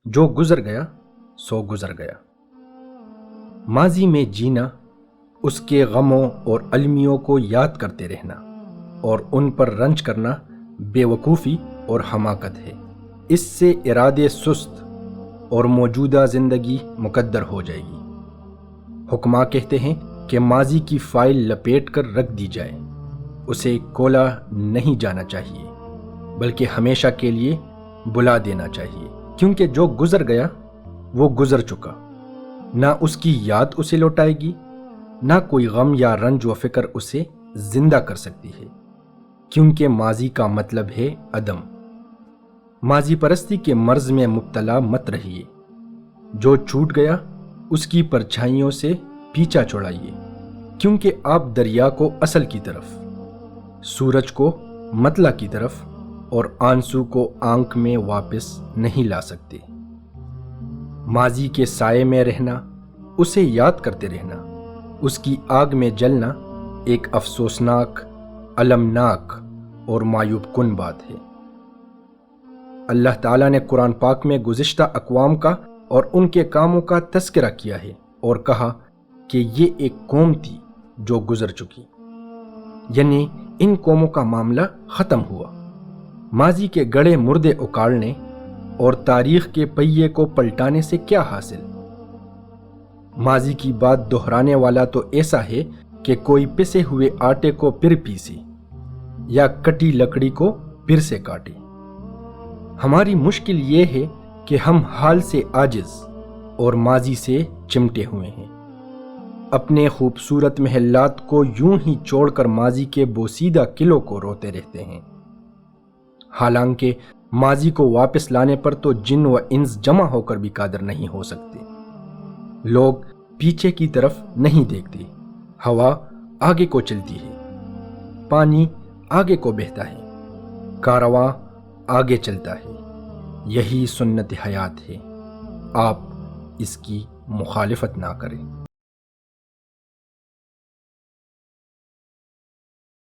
جو گزر گیا سو گزر گیا۔ ماضی میں جینا اس کے غموں اور المیوں کو یاد کرتے رہنا اور ان پر رنج کرنا بے وقوفی اور حماقت ہے۔ اس سے ارادے سست اور موجودہ زندگی مقدر ہو جائے گی۔ حکماء کہتے ہیں کہ ماضی کی فائل لپیٹ کر رکھ دی جائے، اسے کھولا نہیں جانا چاہیے بلکہ ہمیشہ کے لیے بلا دینا چاہیے، کیونکہ جو گزر گیا وہ گزر چکا، نہ اس کی یاد اسے لوٹائے گی، نہ کوئی غم یا رنج و فکر اسے زندہ کر سکتی ہے، کیونکہ ماضی کا مطلب ہے عدم۔ ماضی پرستی کے مرض میں مبتلا مت رہیے۔ جو چھوٹ گیا اس کی پرچھائیوں سے پیچھا چھڑائیے، کیونکہ آپ دریا کو اصل کی طرف، سورج کو مطلع کی طرف اور آنسو کو آنکھ میں واپس نہیں لا سکتے۔ ماضی کے سائے میں رہنا، اسے یاد کرتے رہنا، اس کی آگ میں جلنا ایک افسوسناک، المناک اور معیوب کن بات ہے۔ اللہ تعالیٰ نے قرآن پاک میں گزشتہ اقوام کا اور ان کے کاموں کا تذکرہ کیا ہے اور کہا کہ یہ ایک قوم تھی جو گزر چکی، یعنی ان قوموں کا معاملہ ختم ہوا۔ ماضی کے گڑے مردے اکاڑنے اور تاریخ کے پہیے کو پلٹانے سے کیا حاصل؟ ماضی کی بات دہرانے والا تو ایسا ہے کہ کوئی پسے ہوئے آٹے کو پھر پیسے یا کٹی لکڑی کو پھر سے کاٹے۔ ہماری مشکل یہ ہے کہ ہم حال سے عاجز اور ماضی سے چمٹے ہوئے ہیں، اپنے خوبصورت محلات کو یوں ہی چھوڑ کر ماضی کے بوسیدہ قلعوں کو روتے رہتے ہیں۔ حالانکہ ماضی کو واپس لانے پر تو جن و انس جمع ہو کر بھی قادر نہیں ہو سکتے۔ لوگ پیچھے کی طرف نہیں دیکھتے، ہوا آگے کو چلتی ہے، پانی آگے کو بہتا ہے، کارواں آگے چلتا ہے۔ یہی سنت حیات ہے، آپ اس کی مخالفت نہ کریں۔